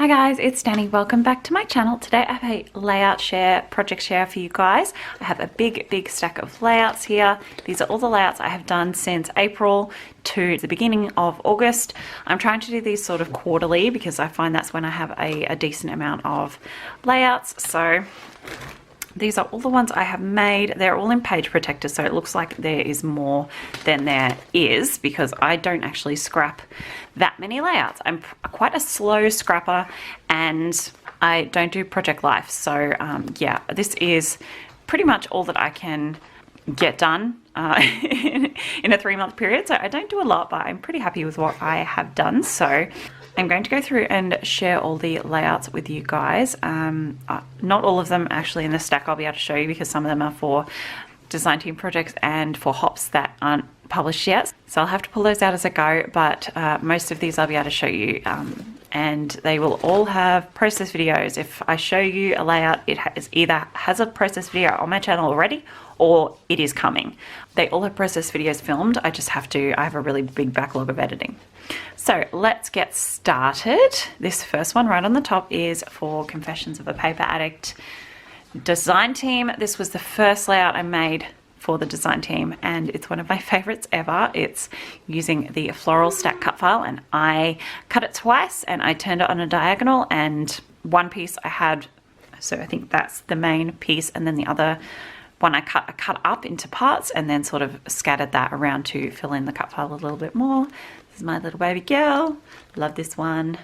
Hi guys, it's Danny. Welcome back to my channel. Today I have a layout share, project share for you guys. I have a big stack of layouts here. These are all the layouts I have done since April to the beginning of August. I'm trying to do these sort of quarterly because I find that's when I have a decent amount of layouts. So these are all the ones I have made. They're all in page protector, so it looks like there is more than there is because I don't actually scrap that many layouts. I'm quite a slow scrapper and I don't do project life. So yeah, this is pretty much all that I can get done in a 3-month period. So I don't do a lot, but I'm pretty happy with what I have done. So I'm going to go through and share all the layouts with you guys. Not all of them actually in the stack I'll be able to show you because some of them are for design team projects and for hops that aren't published yet. So I'll have to pull those out as I go, but most of these I'll be able to show you. And they will all have process videos. If I show you a layout, it either has a process video on my channel already or it is coming. They all have process videos filmed. I have a really big backlog of editing. So let's get started. This first one right on the top is for Confessions of a Paper Addict design team. This was the first layout I made for the design team and it's one of my favorites ever. It's using the floral stack cut file and I cut it twice and I turned it on a diagonal, and one piece I had, so I think that's the main piece, and then the other one I cut up into parts and then sort of scattered that around to fill in the cut file a little bit more. This is my little baby girl. Love this one.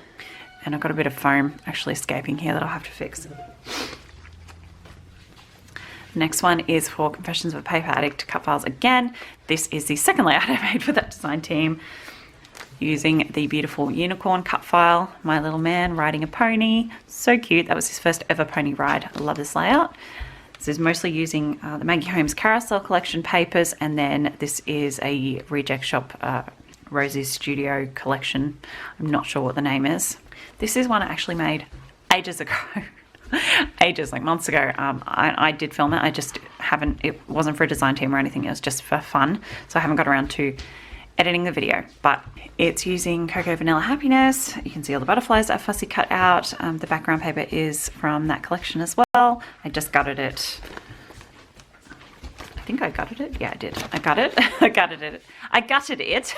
And I've got a bit of foam actually escaping here that I'll have to fix. Next one is for Confessions of a Paper Addict cut files again. This is the second layout I made for that design team using the beautiful unicorn cut file. My little man riding a pony. So cute. That was his first ever pony ride. I love this layout. This is mostly using the Maggie Holmes Carousel collection papers, and then this is a reject shop Rosie's Studio collection. I'm not sure what the name is. This is one I actually made ages ago. Ages, like months ago. I did film it. I just haven't, it wasn't for a design team or anything. It was just for fun. So I haven't got around to editing the video, but it's using Cocoa Vanilla Happiness. You can see all the butterflies that are fussy cut out. The background paper is from that collection as well. I just gutted it. I think I gutted it. Yeah, I did. I gutted it. I gutted it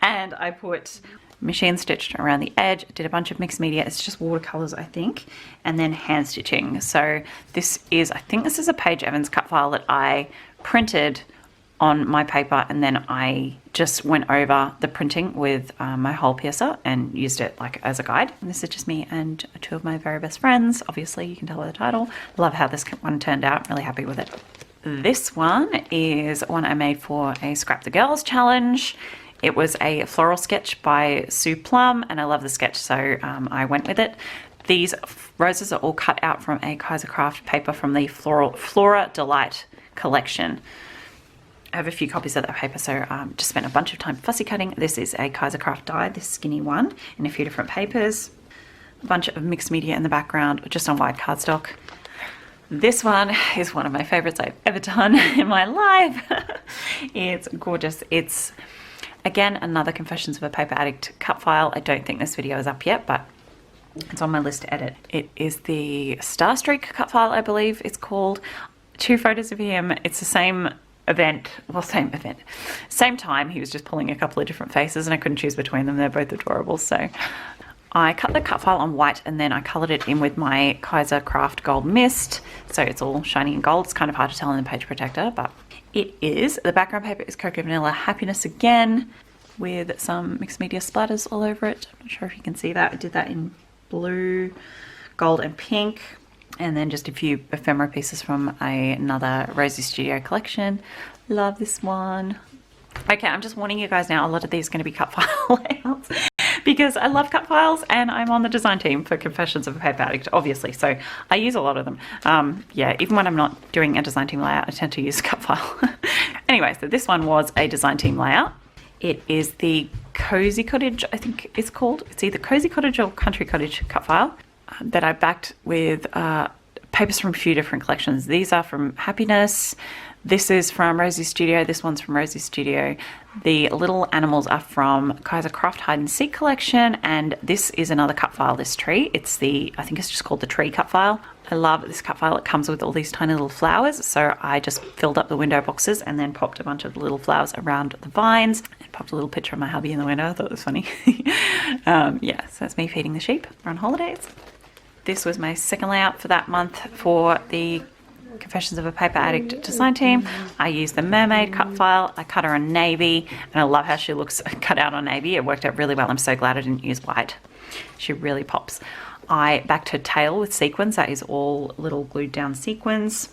and I put machine stitched around the edge. Did a bunch of mixed media. It's just watercolors, I think, and then hand stitching. So this is, I think this is a Paige Evans cut file that I printed on my paper, and then I just went over the printing with my hole piercer and used it like as a guide. And this is just me and two of my very best friends. Obviously, you can tell by the title. Love how this one turned out. Really happy with it. This one is one I made for a Scrap the Girls challenge. It was a floral sketch by Sue Plum, and I love the sketch, so I went with it. These roses are all cut out from a Kaiser Craft paper from the Flora Delight collection. I have a few copies of that paper, so just spent a bunch of time fussy cutting. This is a Kaiser Craft die, this skinny one, in a few different papers. A bunch of mixed media in the background, just on white cardstock. This one is one of my favorites I've ever done in my life. It's gorgeous. It's, again, another Confessions of a Paper Addict cut file. I don't think this video is up yet, but it's on my list to edit. It is the Star Streak cut file, I believe it's called. 2 photos of him. It's the same event, well, same time. He was just pulling a couple of different faces and I couldn't choose between them. They're both adorable. So I cut the cut file on white and then I colored it in with my Kaiser Craft Gold Mist. So it's all shiny and gold. It's kind of hard to tell in the page protector, but it is. The background paper is Cocoa Vanilla Happiness again with some mixed media splatters all over it. I'm not sure if you can see that. I did that in blue, gold and pink. And then just a few ephemera pieces from another Rosie's Studio collection. Love this one. Okay, I'm just warning you guys now, a lot of these are going to be cut file layouts because I love cut files and I'm on the design team for Confessions of a Paper Addict, obviously. So I use a lot of them. Yeah, even when I'm not doing a design team layout, I tend to use cut file. Anyway, so this one was a design team layout. It is the Cozy Cottage, I think it's called. It's either Cozy Cottage or Country Cottage cut file that I backed with papers from a few different collections. These are from Happiness. This is from Rosie Studio. This one's from Rosie Studio. The little animals are from Kaiser Craft Hide and Seek collection, and this is another cut file, this tree. It's the, I think it's just called the tree cut file. I love this cut file. It comes with all these tiny little flowers, so I just filled up the window boxes and then popped a bunch of little flowers around the vines and popped a little picture of my hubby in the window. I thought it was funny. Yeah, so that's me feeding the sheep. We're on holidays. This was my second layout for that month for the Confessions of a Paper Addict design team. I used the mermaid cut file. I cut her on navy, and I love how she looks cut out on navy. It worked out really well. I'm so glad I didn't use white. She really pops. I backed her tail with sequins. That is all little glued down sequins.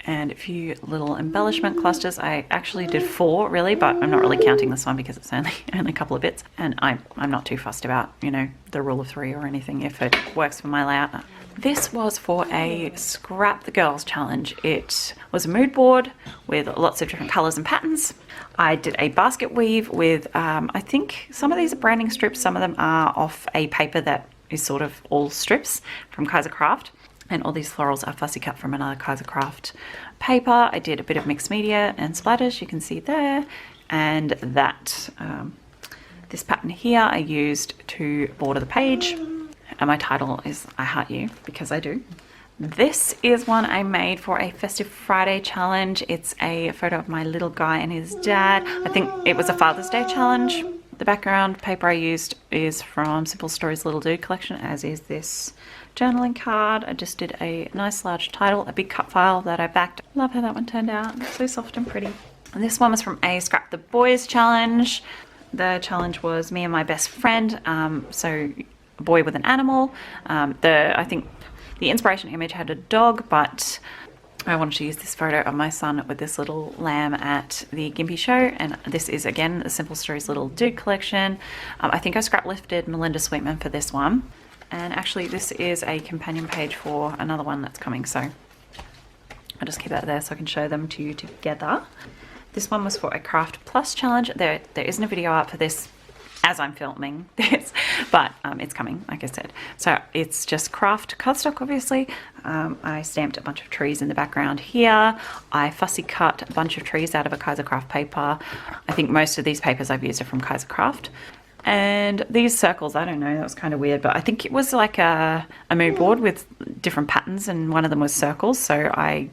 And a few little embellishment clusters. I actually did 4 really, but I'm not really counting this one because it's only a couple of bits. And I'm not too fussed about, you know, the rule of 3 or anything if it works for my layout. This was for a Scrap the Girls challenge. It was a mood board with lots of different colours and patterns. I did a basket weave with, I think some of these are branding strips, some of them are off a paper that is sort of all strips from Kaiser Craft. And all these florals are fussy cut from another Kaiser Craft paper. I did a bit of mixed media and splatters, you can see there. And that, this pattern here I used to border the page. And my title is I Heart You, because I do. This is one I made for a Festive Friday challenge. It's a photo of my little guy and his dad. I think it was a Father's Day challenge. The background paper I used is from Simple Stories Little Dude collection, as is this journaling card. I just did a nice large title, a big cut file that I backed. Love how that one turned out. It's so soft and pretty. And this one was from a Scrap the Boys challenge. The challenge was me and my best friend. So a boy with an animal. I think the inspiration image had a dog, but I wanted to use this photo of my son with this little lamb at the Gympie show, and this is again the Simple Stories Little Dude collection. I think I scrap lifted Melinda Sweetman for this one, and actually this is a companion page for another one that's coming, so I'll just keep that there so I can show them to you together. This one was for a Craft Plus challenge. There isn't a video out for this as I'm filming this, but it's coming, like I said. So it's just craft cardstock, obviously. I stamped a bunch of trees in the background here. I fussy cut a bunch of trees out of a Kaiser Craft paper. I think most of these papers I've used are from Kaiser Craft. And these circles, I don't know, that was kind of weird, but I think it was like a mood board with different patterns, and one of them was circles, so I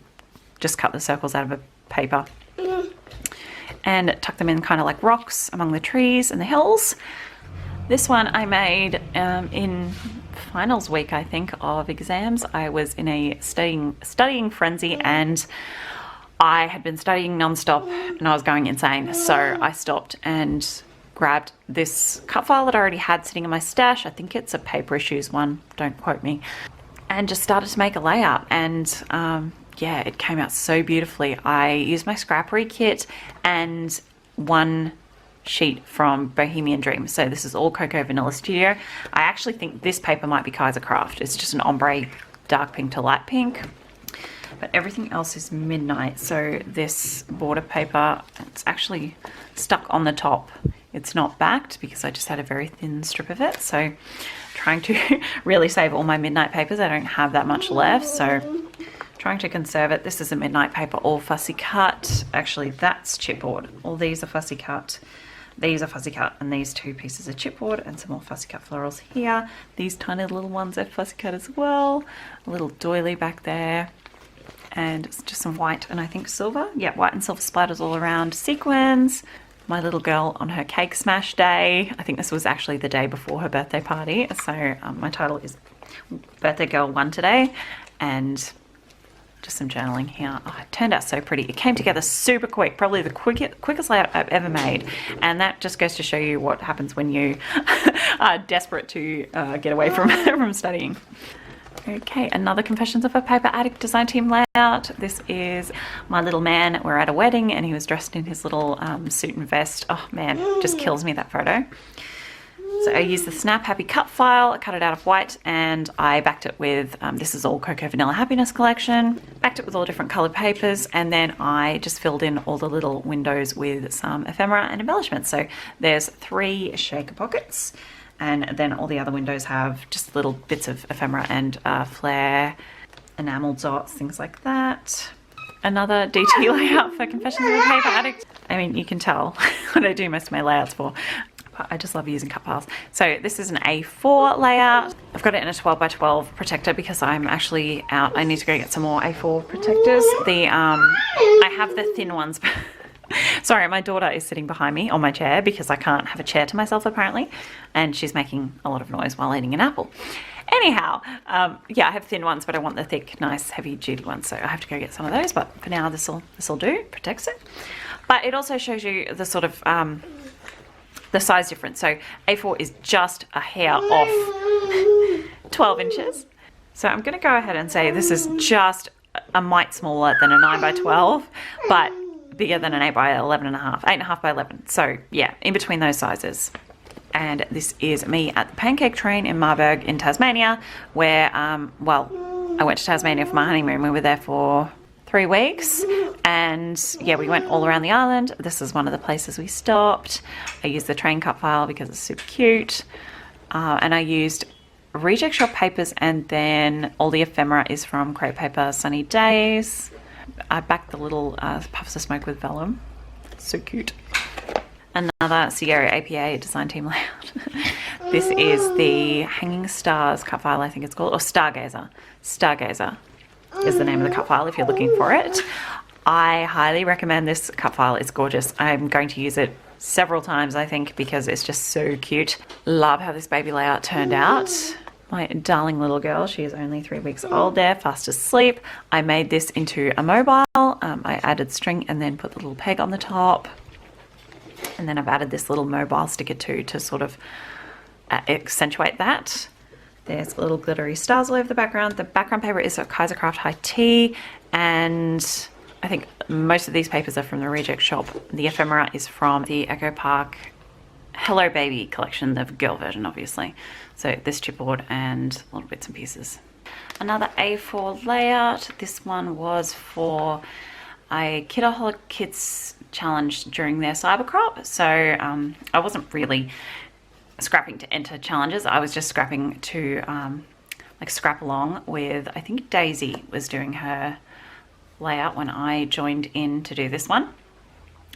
just cut the circles out of a paper and tuck them in kind of like rocks among the trees and the hills. This one I made in finals week, I think, of exams. I was in a studying frenzy, and I had been studying non-stop and I was going insane. So I stopped and grabbed this cut file that I already had sitting in my stash. I think it's a Paper Issues one, don't quote me. And just started to make a layout, and yeah, it came out so beautifully. I used my scrappery kit and one sheet from Bohemian Dream. So this is all Cocoa Vanilla Studio. I actually think this paper might be Kaiser Craft. It's just an ombre dark pink to light pink. But everything else is Midnight. So this border paper, it's actually stuck on the top. It's not backed because I just had a very thin strip of it. So trying to really save all my Midnight papers. I don't have that much left, so trying to conserve it. This is a Midnight paper, all fussy cut. Actually, that's chipboard. All these are fussy cut. These are fussy cut, and these 2 pieces are chipboard, and some more fussy cut florals here. These tiny little ones are fussy cut as well. A little doily back there, and it's just some white and I think silver. Yeah, white and silver splatters all around. Sequins. My little girl on her cake smash day. I think this was actually the day before her birthday party. So my title is Birthday Girl 1 today, and just some journaling here. Oh, it turned out so pretty. It came together super quick, probably the quickest layout I've ever made. And that just goes to show you what happens when you are desperate to get away from studying. Okay, another Confessions of a Paper Addict design team layout. This is my little man. We're at a wedding and he was dressed in his little suit and vest. Oh man, just kills me, that photo. So I used the Snap Happy cut file, I cut it out of white, and I backed it with, this is all Cocoa Vanilla Happiness collection. Backed it with all different colored papers, and then I just filled in all the little windows with some ephemera and embellishments. So there's 3 shaker pockets, and then all the other windows have just little bits of ephemera and flare, enamel dots, things like that. another DT layout for Confessions of a Paper Addict. I mean, you can tell what I do most of my layouts for. I just love using cut files. So this is an A4 layout. I've got it in a 12 by 12 protector because I'm actually out. I need to go get some more A4 protectors. I have the thin ones. Sorry, my daughter is sitting behind me on my chair because I can't have a chair to myself apparently, and she's making a lot of noise while eating an apple. Anyhow, yeah, I have thin ones, but I want the thick, nice, heavy-duty ones, so I have to go get some of those. But for now, this'll do, protects it. But it also shows you the sort of the size difference. So A4 is just a hair off 12 inches. So I'm going to go ahead and say this is just a mite smaller than a 9 by 12, but bigger than an 8 by 11.5, 8.5 by 11. So yeah, in between those sizes. And this is me at the pancake train in Marburg in Tasmania, where, well, I went to Tasmania for my honeymoon. We were there for 3 weeks, and yeah, we went all around the island. This is one of the places we stopped. I used the train cut file because it's super cute, and I used reject shop papers, and then all the ephemera is from Crepe Paper Sunny Days. I backed the little puffs of smoke with vellum. So cute. Another Sierra APA design team layout. This is the Hanging Stars cut file, I think it's called, or Stargazer. Stargazer is the name of the cut file if you're looking for it. I highly recommend this cut file. It's gorgeous. I'm going to use it several times, I think, because it's just so cute. Love how this baby layout turned out. My darling little girl, she is only 3 weeks old there, fast asleep. I made this into a mobile. I added string and then put the little peg on the top. And then I've added this little mobile sticker too to sort of accentuate that. There's little glittery stars all over the background. The background paper is a Kaisercraft High Tea, and I think most of these papers are from the Reject Shop. The ephemera is from the Echo Park Hello Baby collection, the girl version obviously. So this chipboard and little bits and pieces. Another A4 layout. This one was for a Kidaholic Kids challenge during their cybercrop. So I wasn't really scrapping to enter challenges. I was just scrapping to like scrap along with, I think Daisy was doing her layout when I joined in to do this one.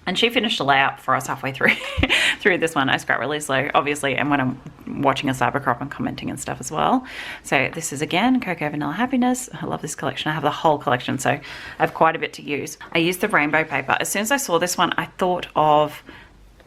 And she finished a layout for us halfway through through this one. I scrap really slow, obviously, and when I'm watching a cybercrop, I'm commenting and stuff as well. So this is, again, Cocoa Vanilla Happiness. I love this collection. I have the whole collection, so I have quite a bit to use. I used the rainbow paper. As soon as I saw this one, I thought of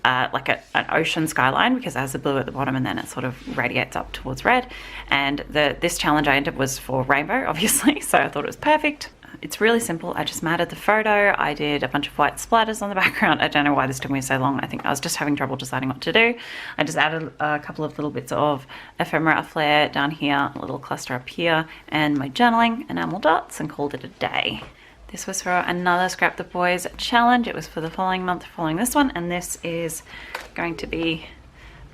like an ocean skyline, because it has the blue at the bottom and then it sort of radiates up towards red. And this challenge I entered was for rainbow, obviously, so I thought it was perfect. It's really simple. I just matted the photo. I did a bunch of white splatters on the background. I don't know why this took me so long. I think I was just having trouble deciding what to do. I just added a couple of little bits of ephemera flare down here, a little cluster up here, and my journaling enamel dots, and called it a day. This was for another Scrap the Boys challenge. It was for the following month following this one, and this is going to be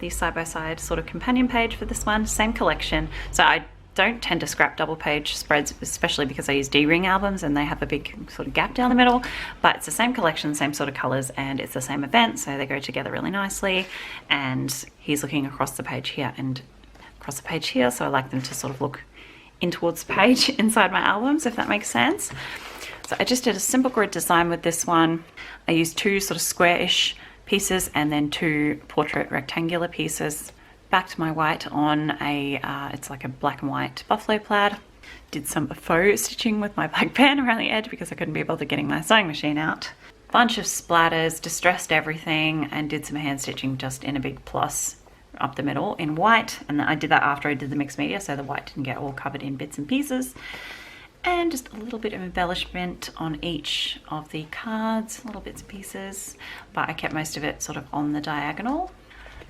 the side-by-side sort of companion page for this one. Same collection. So I don't tend to scrap double page spreads, especially because I use D-ring albums and they have a big sort of gap down the middle, but it's the same collection, same sort of colors, and it's the same event, so they go together really nicely. And he's looking across the page here and across the page here, so I like them to sort of look in towards the page inside my albums, if that makes sense. So I just did a simple grid design with this one. I used 2 sort of square-ish pieces and then 2 portrait rectangular pieces. Backed my white on a, it's like a black and white buffalo plaid. Did some faux stitching with my black pen around the edge because I couldn't be bothered getting my sewing machine out. Bunch of splatters, distressed everything, and did some hand stitching just in a big plus up the middle in white. And I did that after I did the mixed media, so the white didn't get all covered in bits and pieces. And just a little bit of embellishment on each of the cards, little bits and pieces, but I kept most of it sort of on the diagonal.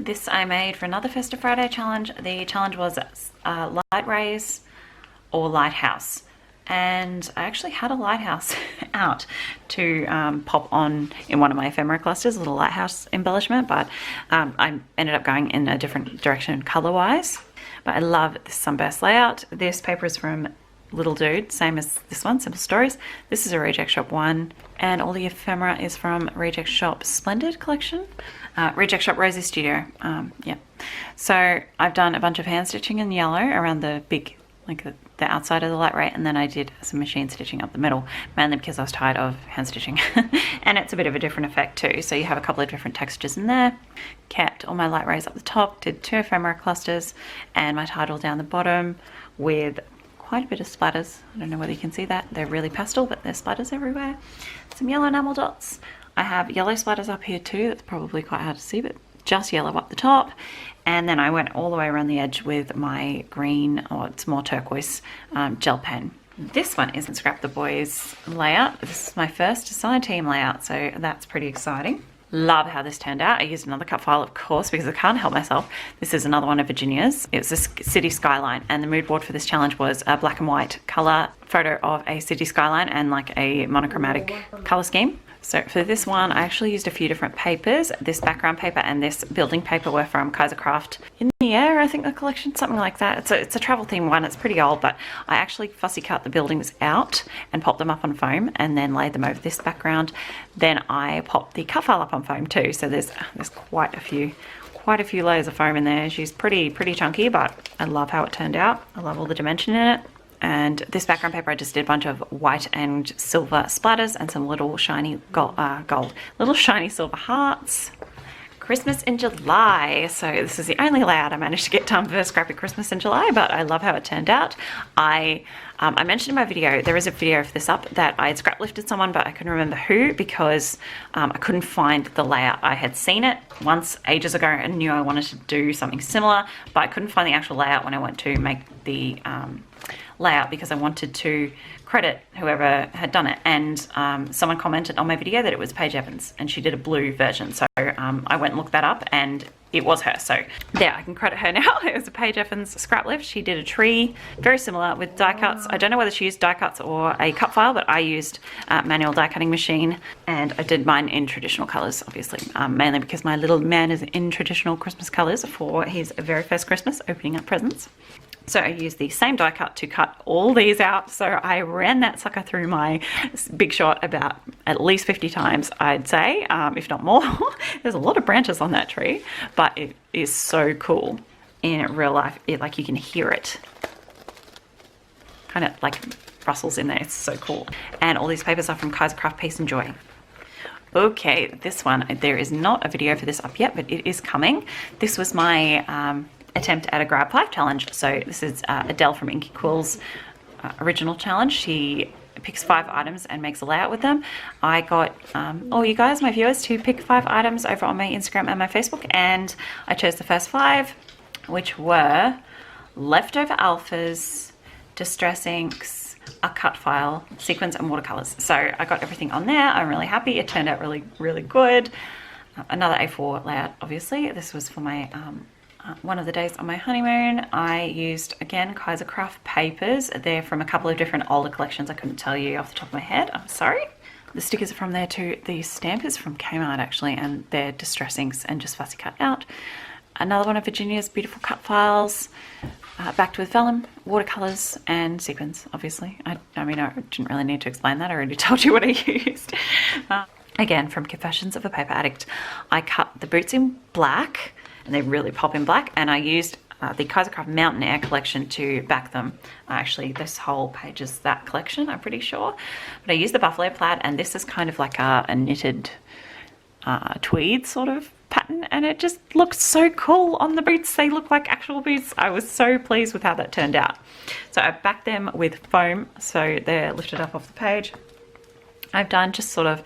This I made for another Festive Friday challenge. The challenge was light rays or lighthouse. And I actually had a lighthouse out to pop on in one of my ephemera clusters, a little lighthouse embellishment, but I ended up going in a different direction color-wise. But I love this sunburst layout. This paper is from Little Dude, same as this one, Simple Stories. This is a Reject Shop one, and all the ephemera is from Reject Shop Splendid collection. Reject Shop Rosie Studio, yeah. So I've done a bunch of hand stitching in yellow around the big, like the outside of the light ray, and then I did some machine stitching up the middle, mainly because I was tired of hand stitching. And it's a bit of a different effect too, so you have a couple of different textures in there. Kept all my light rays up the top, did 2 ephemera clusters and my title down the bottom with quite a bit of splatters. I don't know whether you can see that, they're really pastel, but there's splatters everywhere. Some yellow enamel dots. I have yellow splatters up here too, that's probably quite hard to see, but just yellow up the top. And then I went all the way around the edge with my green, or it's more turquoise, gel pen. This one is in Scrap the Boys layout. This is my first design team layout, so that's pretty exciting. Love how this turned out. I used another cut file, of course, because I can't help myself. This is another one of Virginia's. It's a city skyline, and the mood board for this challenge was a black and white color photo of a city skyline and like a monochromatic color scheme. So for this one, I actually used a few different papers. This background paper and this building paper were from Kaiser Craft In the Air, I think the collection, something like that. It's a travel theme one, it's pretty old, but I actually fussy cut the buildings out and popped them up on foam and then laid them over this background. Then I popped the cut file up on foam too, so there's quite a few layers of foam in there. She's pretty chunky, but I love how it turned out. I love all the dimension in it. And this background paper, I just did a bunch of white and silver splatters and some little shiny little shiny silver hearts. Christmas in July. So this is the only layout I managed to get done for Scrappy Christmas in July, but I love how it turned out. I mentioned in my video, there is a video of this up, that I had scrap lifted someone, but I couldn't remember who because I couldn't find the layout. I had seen it once ages ago and knew I wanted to do something similar, but I couldn't find the actual layout when I went to make the layout because I wanted to credit whoever had done it, and someone commented on my video that it was Paige Evans and she did a blue version, so I went and looked that up and it was her. So there, I can credit her now. It was a Paige Evans scrap lift. She did a tree very similar with die cuts. I don't know whether she used die cuts or a cut file, but I used manual die cutting machine, and I did mine in traditional colors, obviously, mainly because my little man is in traditional Christmas colors for his very first Christmas opening up presents. So I used the same die cut to cut all these out. So I ran that sucker through my Big Shot about at least 50 times, I'd say, if not more. There's a lot of branches on that tree, but it is so cool in real life. Like you can hear it kind of like rustles in there. It's so cool. And all these papers are from Kaiser Craft Peace and Joy. Okay, this one, there is not a video for this up yet, but it is coming. This was my attempt at a grab 5 challenge. So this is Adele from Inky Quill's original challenge. She picks 5 items and makes a layout with them. I got all you guys, my viewers, to pick 5 items over on my Instagram and my Facebook, and I chose the first 5, which were leftover alphas, distress inks, a cut file, sequins, and watercolors. So I got everything on there. I'm really happy. It turned out really good. Another A4 layout, obviously. This was for my one of the days on my honeymoon. I used, again, Kaiser Craft papers. They're from a couple of different older collections. I couldn't tell you off the top of my head. I'm sorry. The stickers are from there too. The stamp is from Kmart, actually, and they're distress inks and just fussy cut out. Another one of Virginia's beautiful cut files, backed with vellum, watercolors, and sequins, obviously. I mean, I didn't really need to explain that. I already told you what I used. Again, from Confessions of a Paper Addict. I cut the boots in black, and they really pop in black, and I used the Kaiser Craft Mountain Air collection to back them. Actually, this whole page is that collection, I'm pretty sure. But I used the buffalo plaid, and this is kind of like a knitted tweed sort of pattern, and it just looks so cool on the boots. They look like actual boots. I was so pleased with how that turned out. So I backed them with foam, so they're lifted up off the page. I've done just sort of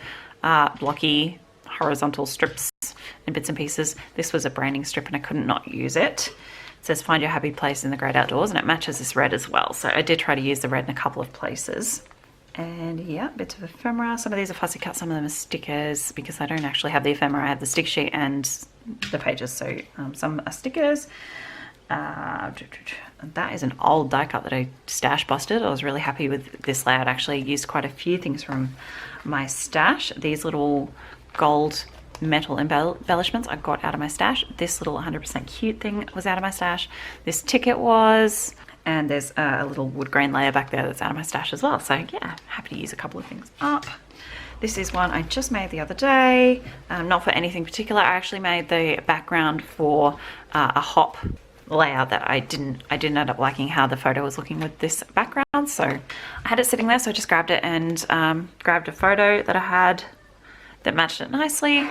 blocky horizontal strips and bits and pieces. This was a branding strip and I couldn't not use it. It says find your happy place in the great outdoors, and it matches this red as well. So I did try to use the red in a couple of places. And yeah, bits of ephemera. Some of these are fussy cut, some of them are stickers because I don't actually have the ephemera. I have the stick sheet and the pages, so some are stickers. That is an old die cut that I stash busted. I was really happy with this layout. Actually used quite a few things from my stash. These little gold metal embellishments I got out of my stash. This little 100% cute thing was out of my stash. This ticket was, and there's a little wood grain layer back there that's out of my stash as well. So yeah, happy to use a couple of things up. This is one I just made the other day, not for anything particular. I actually made the background for a hop layout that I didn't end up liking how the photo was looking with this background. So I had it sitting there, so I just grabbed it and grabbed a photo that I had that matched it nicely.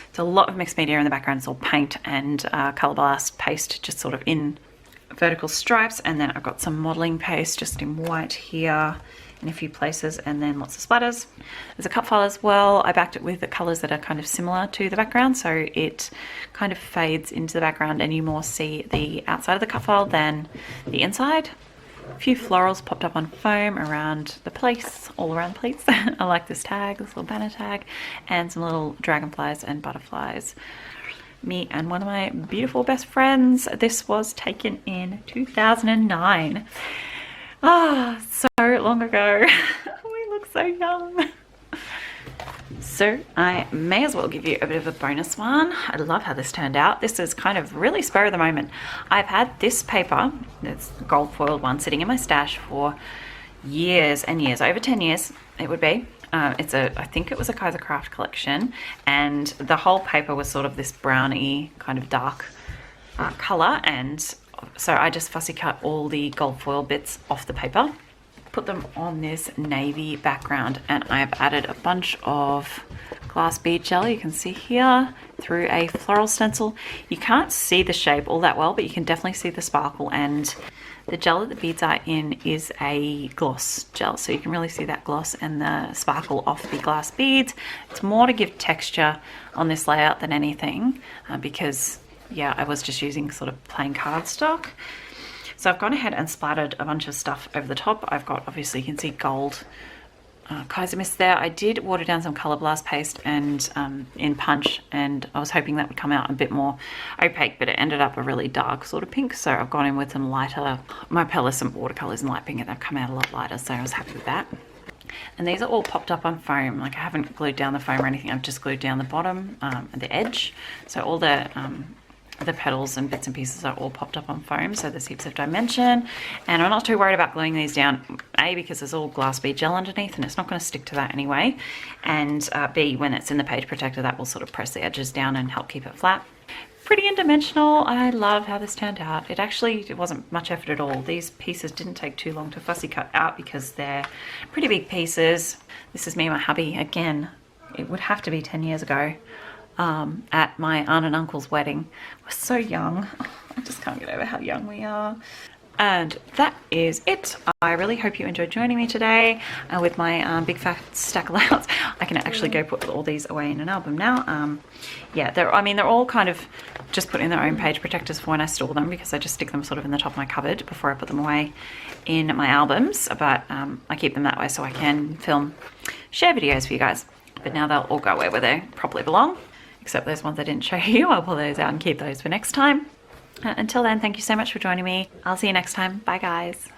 It's a lot of mixed media in the background. It's all paint and Colour Blast paste just sort of in vertical stripes, and then I've got some modeling paste just in white here in a few places, and then lots of splatters. There's a cut file as well. I backed it with the colors that are kind of similar to the background, so it kind of fades into the background and you more see the outside of the cut file than the inside. A few florals popped up on foam around the place, all around the place. I like this tag, this little banner tag, and some little dragonflies and butterflies. Me and one of my beautiful best friends. This was taken in 2009. Ah, so long ago. We look so young. So I may as well give you a bit of a bonus one. I love how this turned out. This is kind of really spur of the moment. I've had this paper, it's a gold foiled one, sitting in my stash for years and years, over 10 years it would be. I think it was a Kaiser Craft collection, and the whole paper was sort of this browny kind of dark color, and so I just fussy cut all the gold foil bits off the paper, put them on this navy background, and I have added a bunch of glass bead gel, you can see here, through a floral stencil. You can't see the shape all that well, but you can definitely see the sparkle, and the gel that the beads are in is a gloss gel, so you can really see that gloss and the sparkle off the glass beads. It's more to give texture on this layout than anything, because yeah, I was just using sort of plain cardstock. So I've gone ahead and splattered a bunch of stuff over the top. I've got, obviously you can see gold Kaiser mist there. I did water down some Colour Blast paste and in punch, and I was hoping that would come out a bit more opaque, but it ended up a really dark sort of pink. So I've gone in with some lighter, my palette, some watercolors and light pink, and they've come out a lot lighter, so I was happy with that. And these are all popped up on foam. Like, I haven't glued down the foam or anything, I've just glued down the bottom and the edge. So all the petals and bits and pieces are all popped up on foam, so there's heaps of dimension, and I'm not too worried about gluing these down, A, because there's all glass bead gel underneath and it's not going to stick to that anyway, and B, when it's in the page protector, that will sort of press the edges down and help keep it flat. Pretty indimensional. I love how this turned out. It wasn't much effort at all. These pieces didn't take too long to fussy cut out because they're pretty big pieces. This is me and my hubby again. It would have to be 10 years ago. At my aunt and uncle's wedding. We're so young. I just can't get over how young we are. And that is it. I really hope you enjoyed joining me today with my big fat stack of layouts. I can actually go put all these away in an album now. Yeah, they're all kind of just put in their own page protectors for when I store them, because I just stick them sort of in the top of my cupboard before I put them away in my albums. But I keep them that way so I can share videos for you guys. But now they'll all go away where they probably belong. Except those ones I didn't show you. I'll pull those out and keep those for next time. Until then, thank you so much for joining me. I'll see you next time. Bye, guys.